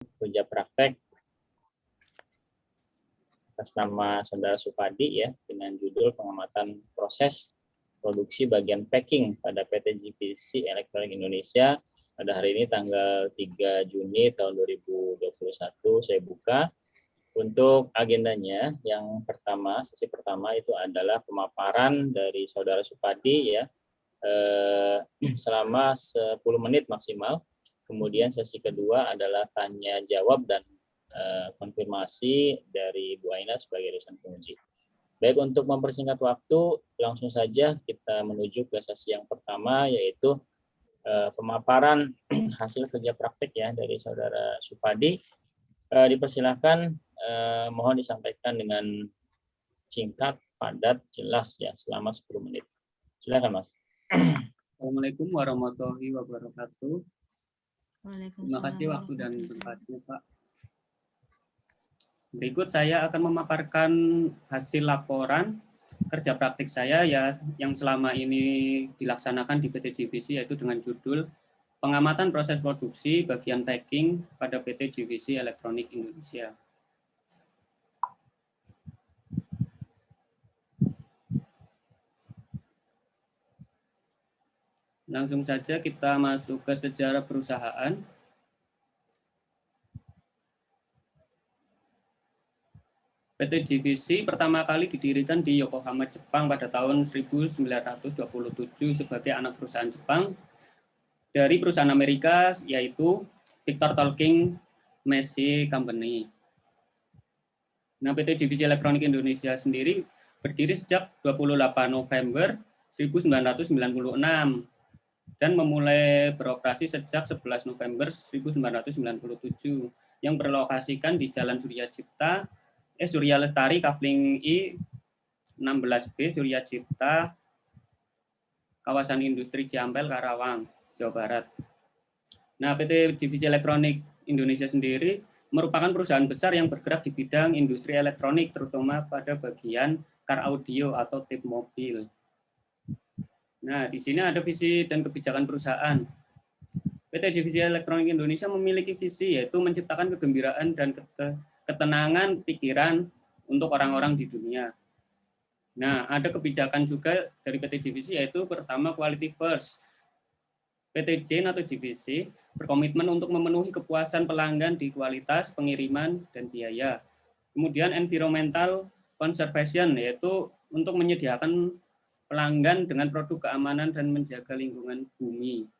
kerja praktek atas nama Saudara Supadi ya, dengan judul pengamatan proses produksi bagian packing pada PT GVC Elektronik Indonesia pada hari ini tanggal 3 Juni tahun 2021. Saya buka. Untuk agendanya, yang pertama, sesi pertama itu adalah pemaparan dari Saudara Supadi ya, selama 10 menit maksimal. Kemudian sesi kedua adalah tanya jawab dan konfirmasi dari Bu Aina sebagai dosen penguji. Baik, untuk mempersingkat waktu, langsung saja kita menuju ke sesi yang pertama, yaitu pemaparan hasil kerja praktik ya dari Saudara Supadi. Dipersilakan, mohon disampaikan dengan singkat, padat, jelas ya, selama 10 menit. Silakan, Mas. Assalamualaikum warahmatullahi wabarakatuh. Terima kasih waktu dan tempatnya, Pak. Berikut saya akan memaparkan hasil laporan kerja praktik saya ya yang selama ini dilaksanakan di PT GVC, yaitu dengan judul pengamatan proses produksi bagian packing pada PT GVC Elektronik Indonesia. Langsung saja kita masuk ke sejarah perusahaan. PT GVC pertama kali didirikan di Yokohama, Jepang pada tahun 1927 sebagai anak perusahaan Jepang dari perusahaan Amerika, yaitu Victor Talking Machine Company. Nah, PT GVC Elektronik Indonesia sendiri berdiri sejak 28 November 1996 dan memulai beroperasi sejak 11 November 1997 yang berlokasikan di Jalan Surya Lestari, Kafling I 16B, Surya Cipta, kawasan industri Ciampel, Karawang, Jawa Barat. Nah, PT GVC Elektronik Indonesia sendiri merupakan perusahaan besar yang bergerak di bidang industri elektronik, terutama pada bagian car audio atau tip mobil. Nah, di sini ada visi dan kebijakan perusahaan. PT GVC Elektronik Indonesia memiliki visi, yaitu menciptakan kegembiraan dan ketenangan pikiran untuk orang-orang di dunia. Nah, ada kebijakan juga dari PT GVC, yaitu pertama quality first. PT Chain atau GVC berkomitmen untuk memenuhi kepuasan pelanggan di kualitas, pengiriman, dan biaya. Kemudian environmental conservation, yaitu untuk menyediakan pelanggan dengan produk keamanan dan menjaga lingkungan bumi.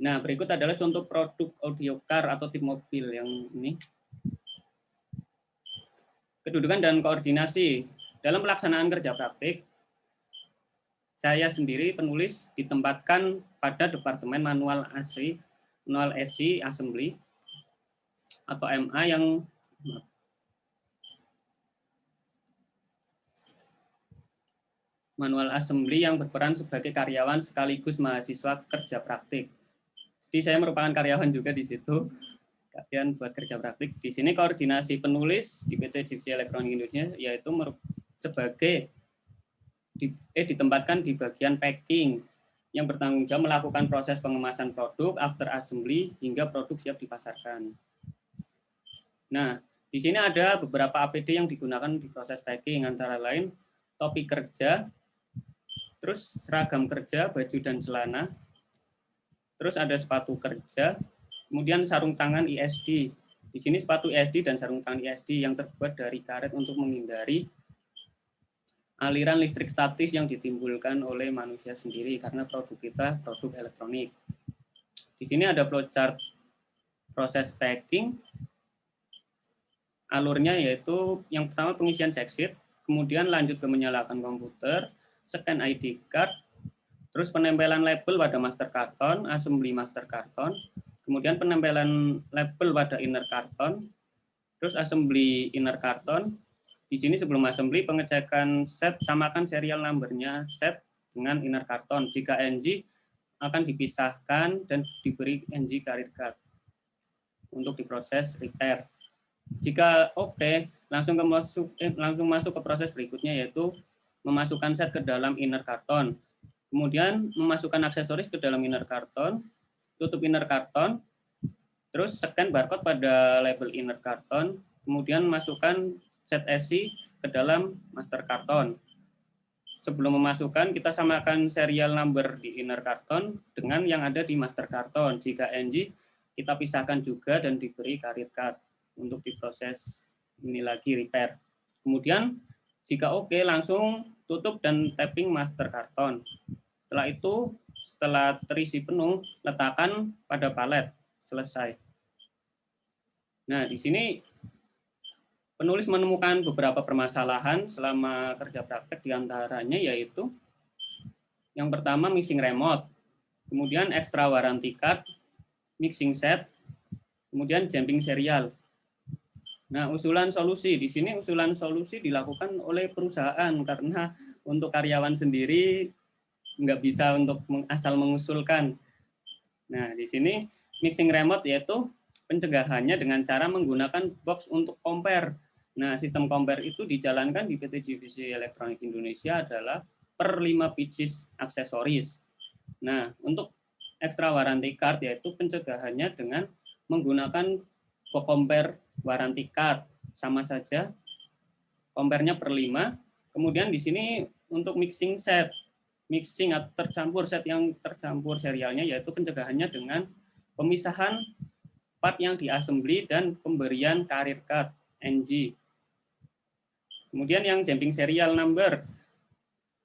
Nah, berikut adalah contoh produk audio car atau tip mobil yang ini. Kedudukan dan koordinasi. Dalam pelaksanaan kerja praktik, saya sendiri penulis ditempatkan pada Departemen Manual SI Assembly atau MA yang Manual Assembly yang berperan sebagai karyawan sekaligus mahasiswa kerja praktik. Jadi saya merupakan karyawan juga di situ. Kalian buat kerja praktik. Di sini koordinasi penulis di PT GVC Elektronik Indonesia yaitu sebagai ditempatkan di bagian packing yang bertanggung jawab melakukan proses pengemasan produk after assembly hingga produk siap dipasarkan. Nah, di sini ada beberapa APD yang digunakan di proses packing, antara lain topi kerja, terus seragam kerja, baju dan celana, terus ada sepatu kerja, kemudian sarung tangan ISD. Di sini sepatu ISD dan sarung tangan ISD yang terbuat dari karet untuk menghindari aliran listrik statis yang ditimbulkan oleh manusia sendiri karena produk kita produk elektronik. Di sini ada flowchart proses packing. Alurnya yaitu yang pertama pengisian check sheet, kemudian lanjut ke menyalakan komputer, scan ID card, terus penempelan label pada master karton, assembly master karton, kemudian penempelan label pada inner karton, terus assembly inner karton. Di sini sebelum assembly pengecekan set, samakan serial number-nya set dengan inner karton. Jika NG akan dipisahkan dan diberi NG carrier card untuk diproses repair. Jika oke, langsung masuk ke proses berikutnya, yaitu memasukkan set ke dalam inner karton. Kemudian memasukkan aksesoris ke dalam inner karton, tutup inner karton, Terus scan barcode pada label inner karton, kemudian masukkan set SI ke dalam master karton. Sebelum memasukkan, kita samakan serial number di inner karton dengan yang ada di master karton. Jika NG, kita pisahkan juga dan diberi carrier card untuk diproses ini lagi repair. Kemudian, jika oke, langsung tutup dan tapping master karton. Setelah itu, setelah terisi penuh, letakkan pada palet. Selesai. Nah, di sini penulis menemukan beberapa permasalahan selama kerja praktek, diantaranya yaitu yang pertama missing remote, kemudian extra warranty card, mixing set, kemudian jumping serial. Nah, usulan solusi, di sini usulan solusi dilakukan oleh perusahaan karena untuk karyawan sendiri nggak bisa untuk asal mengusulkan. Nah, di sini mixing remote yaitu pencegahannya dengan cara menggunakan box untuk compare. Nah, sistem compare itu dijalankan di PT JVC Elektronik Indonesia adalah per 5 pieces aksesoris. Nah, untuk extra warranty card yaitu pencegahannya dengan menggunakan compare warranty card. Sama saja, compare-nya per 5. Kemudian di sini untuk mixing set, mixing atau tercampur set yang tercampur serialnya yaitu pencegahannya dengan pemisahan part yang diassembly dan pemberian carrier card NG. Kemudian yang jumping serial number.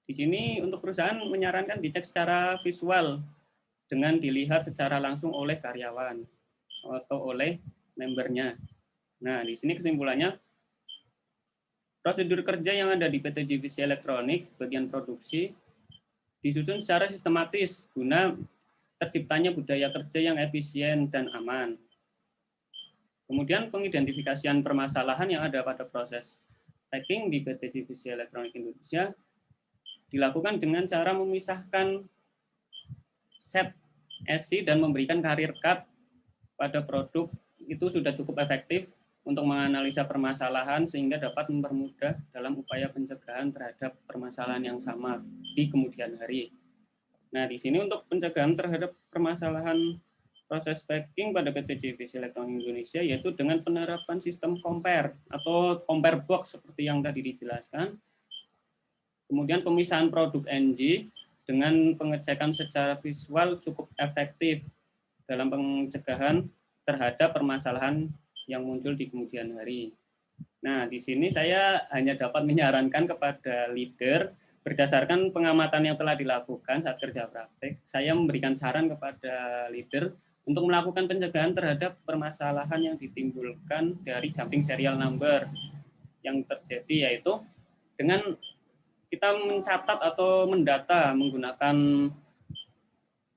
Di sini untuk perusahaan menyarankan dicek secara visual dengan dilihat secara langsung oleh karyawan atau oleh membernya. Nah, di sini kesimpulannya, prosedur kerja yang ada di PT JVC Elektronik bagian produksi disusun secara sistematis guna terciptanya budaya kerja yang efisien dan aman. Kemudian pengidentifikasian permasalahan yang ada pada proses packing di PT JVC Elektronik Indonesia dilakukan dengan cara memisahkan set SI dan memberikan carrier card pada produk itu sudah cukup efektif untuk menganalisa permasalahan sehingga dapat mempermudah dalam upaya pencegahan terhadap permasalahan yang sama di kemudian hari. Nah, di sini untuk pencegahan terhadap permasalahan proses packing pada PT JVC Elektronik Indonesia yaitu dengan penerapan sistem compare atau compare box seperti yang tadi dijelaskan. Kemudian pemisahan produk NG dengan pengecekan secara visual cukup efektif dalam pencegahan terhadap permasalahan yang muncul di kemudian hari. Nah, di sini saya hanya dapat menyarankan kepada leader berdasarkan pengamatan yang telah dilakukan saat kerja praktek. Saya memberikan saran kepada leader untuk melakukan pencegahan terhadap permasalahan yang ditimbulkan dari jumping serial number yang terjadi, yaitu dengan kita mencatat atau mendata menggunakan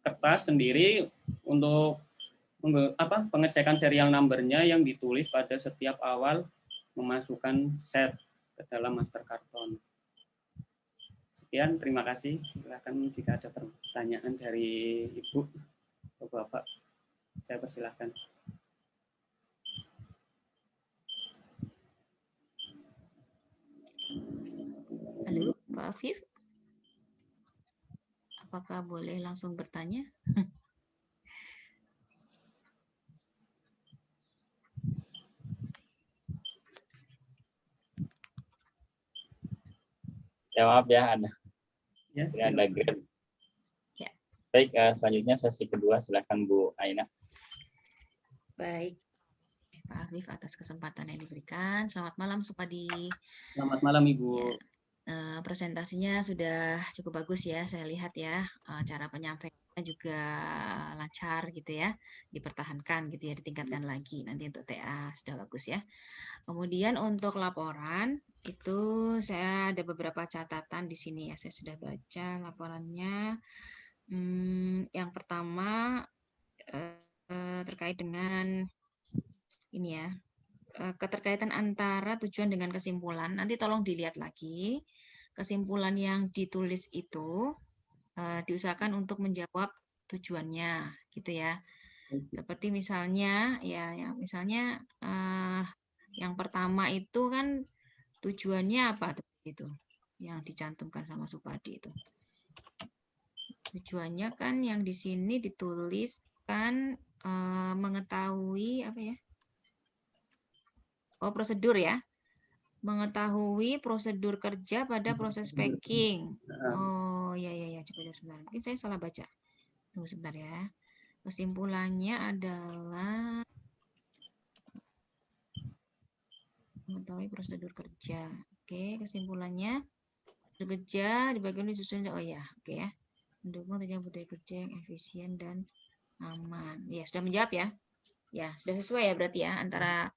kertas sendiri untuk pengecekan serial number-nya yang ditulis pada setiap awal memasukkan set ke dalam master karton. Sekian, terima kasih. Silakan jika ada pertanyaan dari Ibu atau Bapak, saya persilahkan. Halo, Pak Afif. Apakah boleh langsung bertanya? Ya, maaf ya, ada Ya, ada grade. Ya. Baik, selanjutnya sesi kedua, silakan Bu Aina. Baik, Pak Afif atas kesempatan yang diberikan. Selamat malam, Supadi. Selamat malam, Ibu. Ya, presentasinya sudah cukup bagus ya, saya lihat ya. Cara penyampaiannya juga lancar gitu ya, dipertahankan gitu ya, ditingkatkan lagi. Nanti untuk TA sudah bagus ya. Kemudian untuk laporan itu saya ada beberapa catatan di sini ya. Saya sudah baca laporannya. Yang pertama terkait dengan ini ya, keterkaitan antara tujuan dengan kesimpulan. Nanti tolong dilihat lagi kesimpulan yang ditulis itu diusahakan untuk menjawab tujuannya, gitu ya. Seperti misalnya ya misalnya yang pertama itu kan tujuannya apa itu yang dicantumkan sama Supadi itu. Tujuannya kan yang di sini dituliskan mengetahui apa ya? Oh, prosedur ya. Mengetahui prosedur kerja pada proses packing. Oh, ya ya ya, coba sebentar. Mungkin saya salah baca. Tunggu sebentar ya. Kesimpulannya adalah mengetahui prosedur kerja. Oke, kesimpulannya kerja dibagi disusun. Oh ya, oke ya. Mendukung terjadinya budaya kerja yang efisien dan aman. Ya, sudah menjawab ya. Ya, sudah sesuai ya berarti ya antara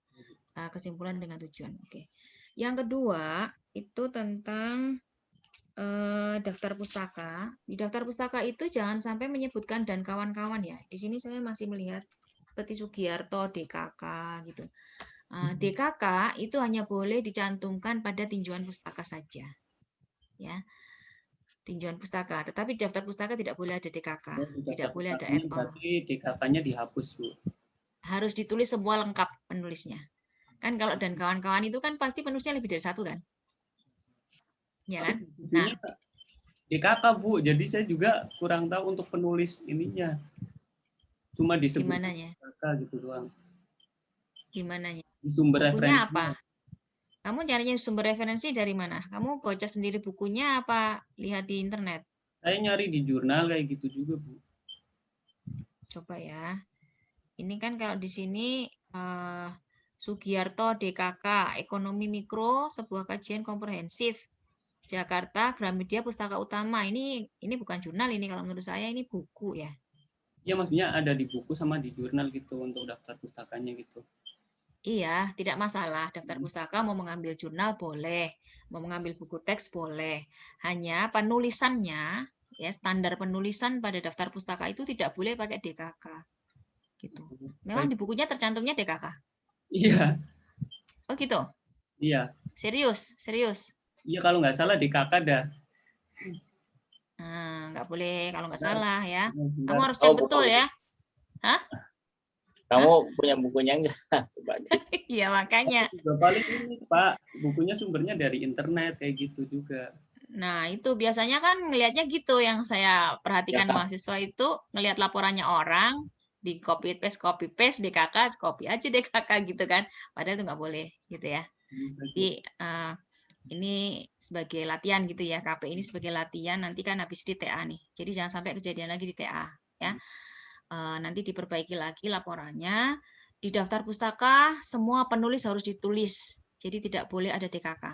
kesimpulan dengan tujuan. Oke. Yang kedua itu tentang daftar pustaka. Di daftar pustaka itu jangan sampai menyebutkan dan kawan-kawan ya. Di sini saya masih melihat seperti Sugiarto, DKK gitu. DKK itu hanya boleh dicantumkan pada tinjauan pustaka saja. Ya. Tinjauan pustaka, tetapi di daftar pustaka tidak boleh ada DKK, tidak boleh ada et al. Berarti DKK-nya dihapus, Bu. Harus ditulis semua lengkap penulisnya. Kan kalau dan kawan-kawan itu kan pasti penulisnya lebih dari satu kan? Ya kan? Nah, DKK, Bu. Jadi saya juga kurang tahu untuk penulis ininya. Cuma disebut DKK gitu doang. Gimana ya? Sumber bukunya referensinya. apa? Kamu carinya sumber referensi dari mana? Kamu baca sendiri bukunya apa lihat di internet? Saya nyari di jurnal kayak gitu juga, Bu. Coba ya. Ini kan kalau di sini Sugiarto DKK, Ekonomi Mikro, sebuah kajian komprehensif. Jakarta, Gramedia Pustaka Utama. Ini bukan jurnal ini, kalau menurut saya ini buku ya. Iya, maksudnya ada di buku sama di jurnal gitu untuk daftar pustakanya gitu. Iya, tidak masalah. Daftar pustaka mau mengambil jurnal boleh, mau mengambil buku teks boleh. Hanya penulisannya, ya standar penulisan pada daftar pustaka itu tidak boleh pakai DKK. Gitu. Memang di bukunya tercantumnya DKK. Iya. Oh gitu. Iya. Serius, serius. Iya, kalau nggak salah DKK dah. Nah, nggak boleh kalau nggak salah ya. Bentar. Kamu harus cek betul ya. Hah? Kamu punya bukunya enggak? Iya, makanya. Paling ini, Pak, bukunya sumbernya dari internet kayak gitu juga. Nah, itu biasanya kan ngelihatnya gitu yang saya perhatikan Ya. mahasiswa itu ngelihat laporannya orang, di copy paste DKK, copy aja DKK gitu kan. Padahal itu nggak boleh gitu ya. Jadi ini sebagai latihan gitu ya, KP ini sebagai latihan, nanti kan habis di TA nih. Jadi jangan sampai kejadian lagi di TA ya. Nanti diperbaiki lagi laporannya. Di daftar pustaka semua penulis harus ditulis. Jadi tidak boleh ada DKK.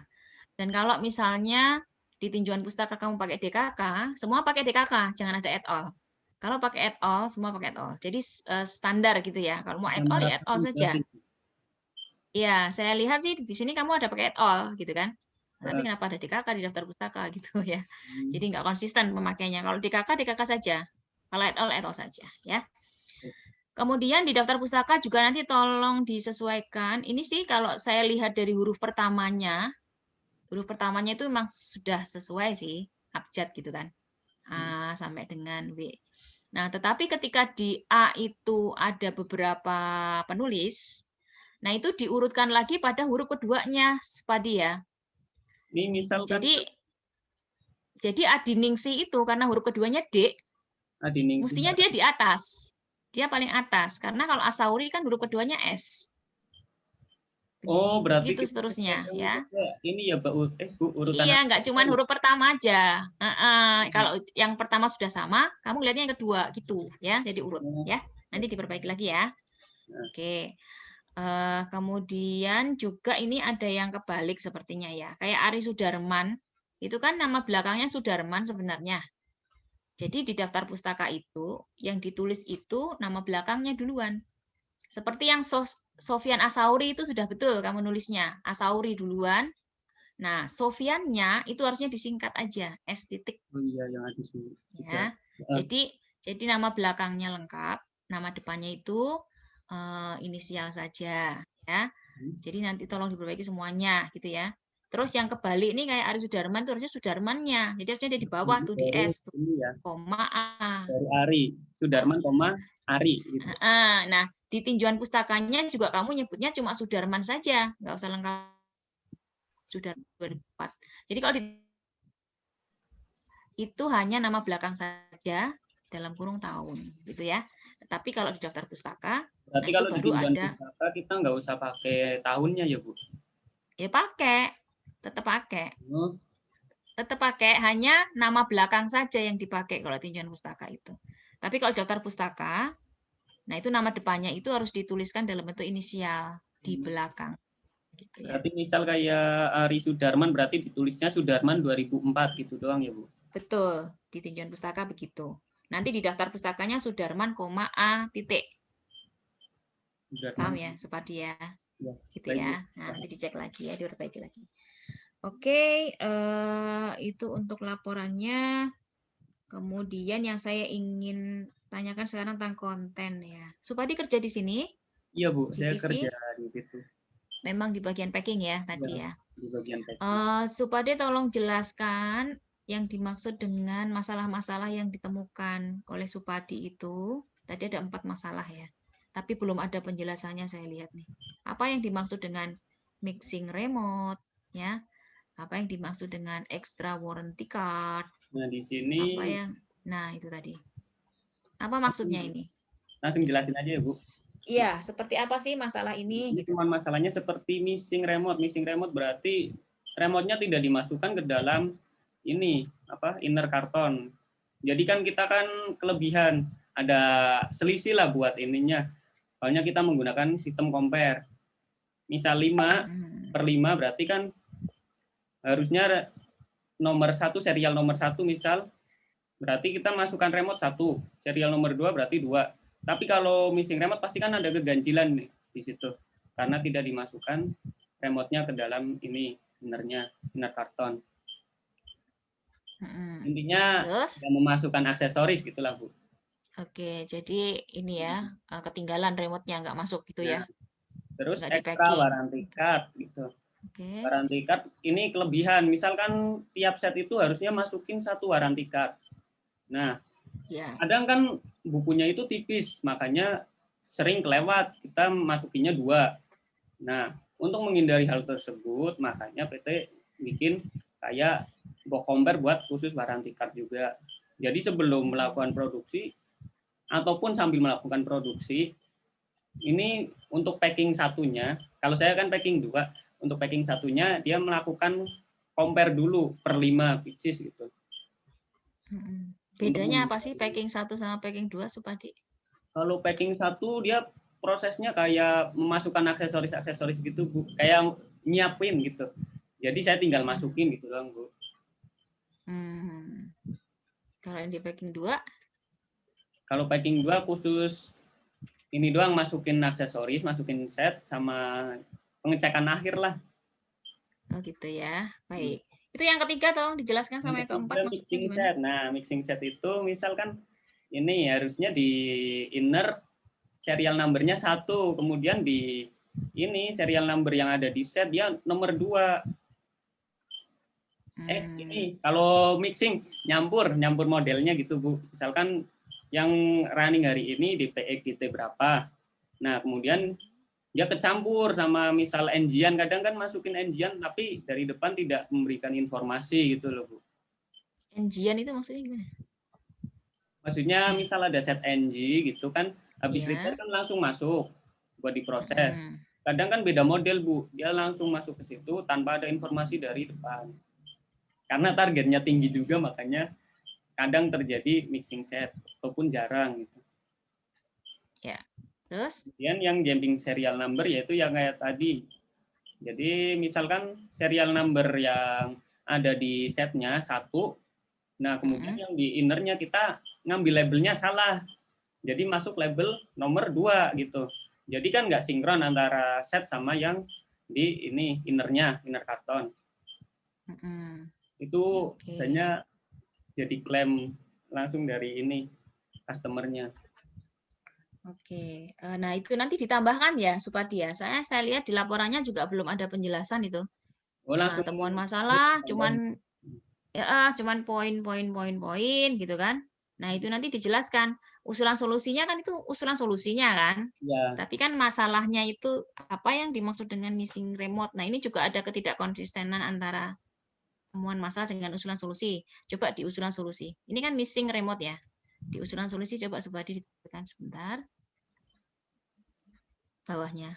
Dan kalau misalnya di tinjauan pustaka kamu pakai DKK, semua pakai DKK, jangan ada et al. Kalau pakai et al, semua pakai et al. Jadi standar gitu ya. Kalau mau et al ya et al saja. Iya, saya lihat sih di sini kamu ada pakai et al gitu kan. Tapi kenapa ada DKK di daftar pustaka gitu ya. Jadi nggak konsisten pemakaiannya. Kalau DKK saja. Kalau et al saja ya. Kemudian di daftar pustaka juga nanti tolong disesuaikan. Ini sih kalau saya lihat dari huruf pertamanya itu memang sudah sesuai sih, abjad gitu kan. A sampai dengan W. Nah, tetapi ketika di A itu ada beberapa penulis, nah itu diurutkan lagi pada huruf keduanya, Spadi ya. Ini misalkan jadi Adiningsi itu karena huruf keduanya D, mestinya dia di atas. Dia paling atas karena kalau Asauri kan huruf keduanya S. Oh, berarti gitu seterusnya ya. Ini ya, Bu, urutan. Iya, nggak cuma huruf pertama aja. Kalau yang pertama sudah sama, kamu lihatnya yang kedua gitu ya, jadi urut ya. Nanti diperbaiki lagi ya. Oke. Kemudian juga ini ada yang kebalik sepertinya ya. Kayak Ari Sudarman, itu kan nama belakangnya Sudarman sebenarnya. Jadi di daftar pustaka itu yang ditulis itu nama belakangnya duluan. Seperti yang Sofian Asauri itu sudah betul kamu nulisnya. Asauri duluan. Nah, Sofiannya itu harusnya disingkat aja, S titik. Oh iya, yang ada sini. Ya. Jadi nama belakangnya lengkap, nama depannya itu inisial saja ya. Jadi nanti tolong diperbaiki semuanya gitu ya. Terus yang kebalik ini kayak Ari Sudarman itu harusnya Sudarmannya. Jadi harusnya ada di bawah tuh di S tuh. Koma A. Dari Ari, Sudarman, Ari gitu. Nah, di tinjauan pustakanya juga kamu nyebutnya cuma Sudarman saja, nggak usah lengkap. Sudah 2004. Jadi kalau itu hanya nama belakang saja dalam kurung tahun, gitu ya. Tapi kalau di daftar pustaka, nah Berarti itu kalau di baru tinjauan ada, pustaka kita nggak usah pakai tahunnya ya Bu? ya pakai, tetap pakai. Oh, Tetap pakai, hanya nama belakang saja yang dipakai kalau tinjauan pustaka itu. Tapi kalau daftar pustaka, nah itu nama depannya itu harus dituliskan dalam bentuk inisial di belakang. Gitu ya. berarti misal kayak Ari Sudarman berarti ditulisnya Sudarman 2004 gitu doang ya Bu? Betul, di tinjauan pustaka begitu. Nanti di daftar pustakanya Sudarman, A titik. Paham Sudarman. ya, Supadi ya? Ya, Gitu baik Bu. ya. Nah, nanti dicek lagi ya, diperbaiki lagi. Oke, itu untuk laporannya. Kemudian yang saya ingin tanyakan sekarang tentang konten ya. Supadi kerja di sini, Iya Bu, saya CVC, kerja di situ. memang di bagian packing ya Ya, tadi ya. di bagian packing. Supadi tolong jelaskan yang dimaksud dengan masalah-masalah yang ditemukan oleh Supadi itu. Tadi ada 4 masalah ya. Tapi belum ada penjelasannya saya lihat nih. Apa yang dimaksud dengan mixing remote ya? Apa yang dimaksud dengan extra warranty card? Nah, di sini Nah, itu tadi. Apa maksudnya ini? langsung jelasin aja ya Bu. Iya, seperti apa sih masalah ini? Ini Gitu. cuma masalahnya seperti missing remote. Missing remote berarti remote-nya tidak dimasukkan ke dalam ini apa inner karton. Jadi kan kita kan kelebihan ada selisih lah buat ininya. Soalnya kita menggunakan sistem compare. Misal 5/5 berarti kan harusnya nomor 1 serial nomor 1 misal berarti kita masukkan remote 1, serial nomor 2 berarti 2. Tapi kalau missing remote pasti kan ada keganjilan nih di situ. Karena tidak dimasukkan remote-nya ke dalam ini inner karton. Intinya Terus? yang memasukkan aksesoris gitulah Bu. Oke, jadi ini ya, ketinggalan remote-nya nggak masuk gitu ya? Terus Nggak extra di-packing. warranty card gitu. Oke. Warranty card ini kelebihan. Misalkan tiap set itu harusnya masukin 1 warranty card. Nah, Ya. kadang kan bukunya itu tipis, makanya sering kelewat. Kita masukinnya 2. Nah, untuk menghindari hal tersebut, makanya PT bikin kayak box compare buat khusus warranty card juga. Jadi sebelum melakukan produksi ataupun sambil melakukan produksi, ini untuk packing satunya, kalau saya kan packing 2, untuk packing satunya dia melakukan compare dulu per 5 pieces gitu. Bedanya apa sih packing 1 sama packing 2, Supadi? Kalau packing 1 dia prosesnya kayak memasukkan aksesoris-aksesoris gitu, Bu. Kayak nyiapin gitu. Jadi saya tinggal masukin gitu doang, Bu. Kalau yang di packing 2? Kalau packing 2 khusus ini doang, masukin aksesoris, masukin set sama pengecekan akhir lah. Oh gitu ya. Baik. Itu yang ketiga tolong dijelaskan sama yang keempat maksudnya mixing gimana? set. Nah, mixing set itu misalkan ini harusnya di inner serial number-nya 1, kemudian di ini serial number yang ada di set dia nomor 2. Ini kalau mixing nyampur modelnya gitu Bu. Misalkan yang running hari ini DPE GT berapa. Nah, kemudian dia kecampur sama misal NG-an, kadang kan masukin NG-an tapi dari depan tidak memberikan informasi gitu loh Bu. NG-an itu maksudnya gimana? Maksudnya misal ada set NG gitu kan, habis repair kan langsung masuk buat diproses. Kadang kan beda model Bu, dia langsung masuk ke situ tanpa ada informasi dari depan. Karena targetnya tinggi juga, makanya kadang terjadi mixing set ataupun jarang gitu. Ya. Terus? Kemudian yang jumping serial number yaitu yang kayak tadi. Jadi misalkan serial number yang ada di setnya 1, nah kemudian yang di innernya kita ngambil labelnya salah. Jadi masuk label nomor 2 gitu. Jadi kan nggak sinkron antara set sama yang di ini innernya, inner karton. Itu biasanya jadi klaim langsung dari ini customer-nya. Oke. Nah, itu nanti ditambahkan ya, Supadi ya. Saya lihat di laporannya juga belum ada penjelasan itu. Langsung temuan masalah cuman poin gitu kan. Nah, itu nanti dijelaskan. Usulan solusinya kan itu usulan solusinya kan. Ya. Tapi kan masalahnya itu apa yang dimaksud dengan missing remote. Nah, ini juga ada ketidakkonsistenan antara temuan masalah dengan usulan solusi. Coba di usulan solusi. Ini kan missing remote ya. Di usulan solusi coba Supadi ditekan sebentar. Bawahnya.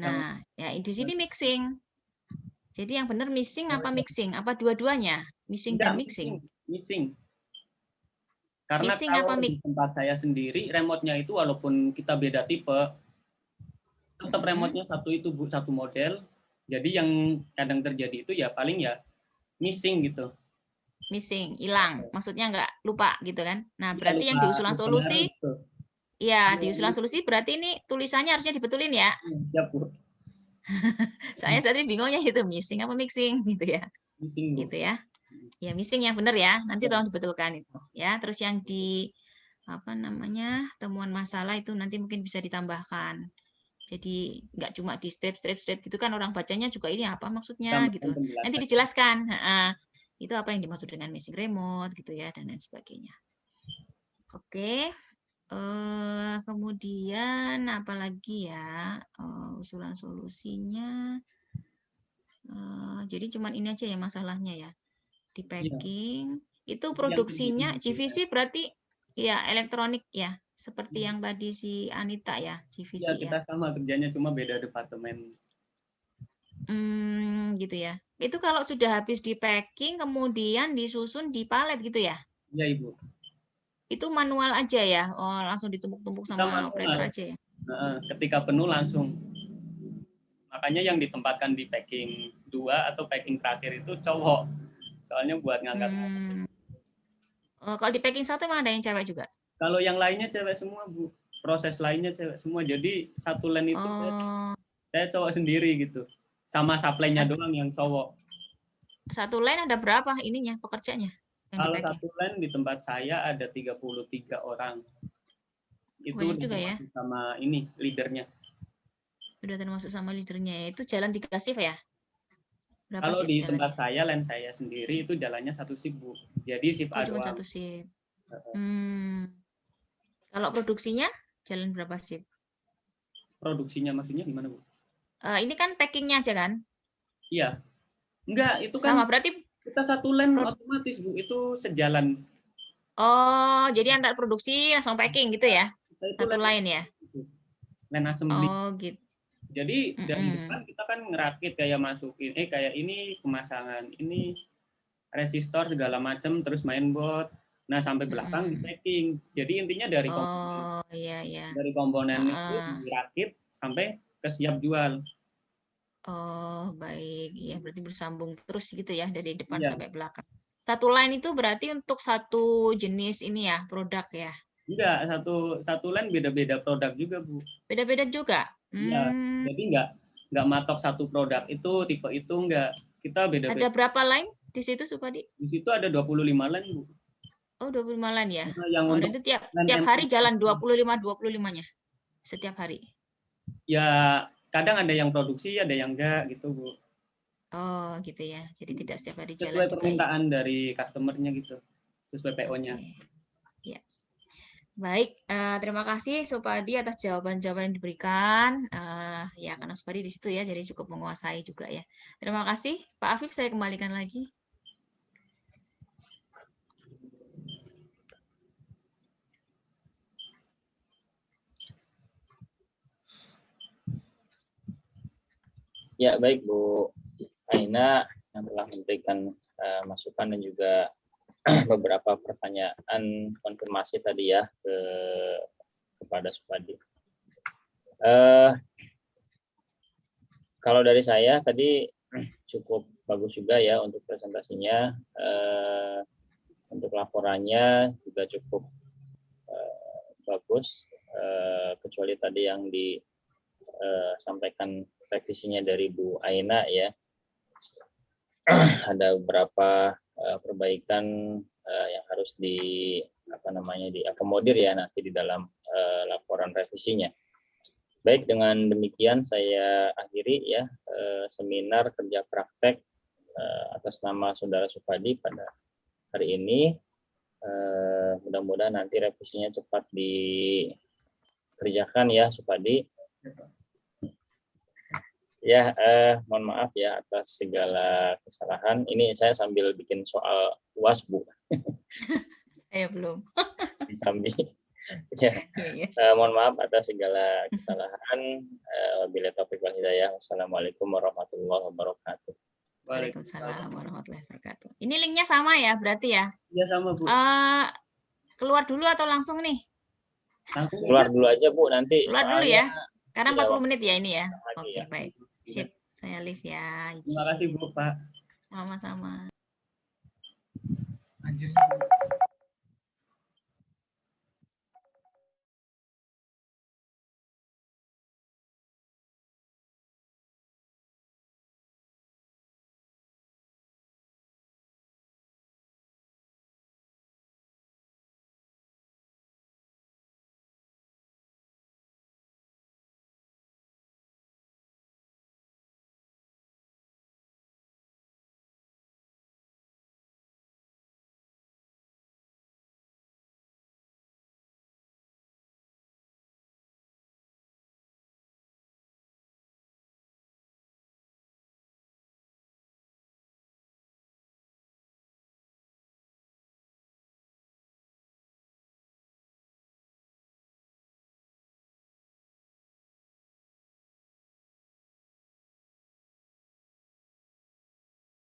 Nah, ya di sini mixing. Jadi yang benar missing apa mixing? Apa dua-duanya? Missing Enggak, dan mixing? missing. Karena Missing apa kalau di tempat saya sendiri, remote-nya itu walaupun kita beda tipe, tetap remote-nya satu itu Bu, satu model. Jadi yang kadang terjadi itu ya paling ya missing gitu. Missing, hilang. Maksudnya nggak lupa gitu kan? Nah, Ya, berarti yang lupa, di usulan lupa naruh solusi, gitu. ya Iya, di usulan solusi berarti ini tulisannya harusnya dibetulin ya. siap Bu. Saya tadi bingungnya itu missing apa mixing gitu ya. Missing Bu. Gitu ya. Ya missing yang benar ya. Nanti Ya. tolong dibetulkan itu ya. Terus yang di apa namanya temuan masalah itu nanti mungkin bisa ditambahkan. Jadi nggak cuma di strip gitu kan orang bacanya juga ini apa maksudnya gitu. Nanti dijelaskan. Itu apa yang dimaksud dengan missing remote gitu ya dan lain sebagainya. Oke. Kemudian apalagi ya usulan solusinya. Jadi cuman ini aja ya masalahnya ya. Di packing itu produksinya GVC berarti ya elektronik ya seperti yang tadi si Anita ya GVC ya. Kita sama kerjanya cuma beda departemen. Gitu ya. Itu kalau sudah habis di packing kemudian disusun di palet gitu ya? Iya Ibu. Itu manual aja ya? Oh langsung ditumpuk-tumpuk sama operator aja ya? Ketika penuh langsung. Makanya yang ditempatkan di packing 2 atau packing terakhir itu cowok. Soalnya buat ngangkat. Kalau di packing 1 emang ada yang cewek juga? Kalau yang lainnya cewek semua Bu. Proses lainnya cewek semua. Jadi satu line itu saya cowok sendiri gitu. Sama supply-nya doang yang cowok. Satu line ada berapa ininya pekerjanya? Kalau satu line di tempat saya ada 33 orang. Itu banyak juga ya? Sama ini leadernya. Sudah termasuk sama leadernya. Itu jalan 3 shift ya? Berapa kalau di jalannya? Tempat saya, line saya sendiri itu jalannya 1 shift Bu. Jadi shift A doang. Cuma 1 shift. Kalau produksinya jalan berapa shift? Produksinya maksudnya gimana Bu? Ini kan packingnya aja kan? Iya. Enggak, itu kan sama berarti kita satu line otomatis Bu, itu sejalan. Oh, jadi antar produksi langsung packing gitu ya? Satu line ya? Line assembly. Oh, gitu. Jadi dari depan kita kan ngerakit kayak masukin, kayak ini pemasangan, ini resistor segala macam, terus mainboard. Nah sampai belakang di packing. Jadi intinya dari komponen, dari komponen itu dirakit sampai ke siap jual. Oh baik, ya berarti bersambung terus gitu ya dari depan sampai belakang. Satu line itu berarti untuk satu jenis ini ya produk ya? Enggak, satu line beda-beda produk juga Bu. Beda-beda juga? Iya, jadi enggak matok satu produk itu tipe itu enggak. Kita beda-beda. Ada berapa line di situ Supadi? Di situ ada 25 line Bu. Oh 25 line ya? Yang untuk itu tiap hari jalan 25-25-nya? Setiap hari? Ya kadang ada yang produksi, ada yang enggak gitu Bu. Oh gitu ya, jadi tidak setiap hari jalan. Sesuai permintaan dari customer-nya gitu, sesuai PO-nya. Ya. Baik, terima kasih Supadi atas jawaban-jawaban yang diberikan. Ya karena Supadi di situ ya, jadi cukup menguasai juga ya. Terima kasih, Pak Afif. Saya kembalikan lagi. Ya baik Bu Aina yang telah memberikan masukan dan juga beberapa pertanyaan konfirmasi tadi ya kepada Supadi. Kalau dari saya tadi cukup bagus juga ya untuk presentasinya, untuk laporannya juga cukup bagus, kecuali tadi yang disampaikan revisinya dari Bu Aina ya. Ada beberapa perbaikan yang harus diakomodir ya nanti di dalam laporan revisinya. Baik, dengan demikian saya akhiri ya seminar kerja praktek atas nama Saudara Supadi pada hari ini. Mudah-mudahan nanti revisinya cepat dikerjakan ya Supadi. Ya, mohon maaf ya atas segala kesalahan. Ini saya sambil bikin soal UAS, Bu. Saya belum. Sambi. Ya, Iya, iya. mohon maaf atas segala kesalahan. Wabillahi taufiq wal hidayah. Wassalamualaikum warahmatullahi wabarakatuh. Waalaikumsalam warahmatullahi wabarakatuh. Ini linknya sama ya, berarti ya? Iya sama Bu. Keluar dulu atau langsung nih? Langsung Keluar dulu aja Bu, nanti Keluar dulu soalnya ya, karena iya, 40 menit ya ini ya. lagi Oke, ya. baik. Sip, saya leave ya. Terima kasih Bu, Pak. Sama-sama. Anjir.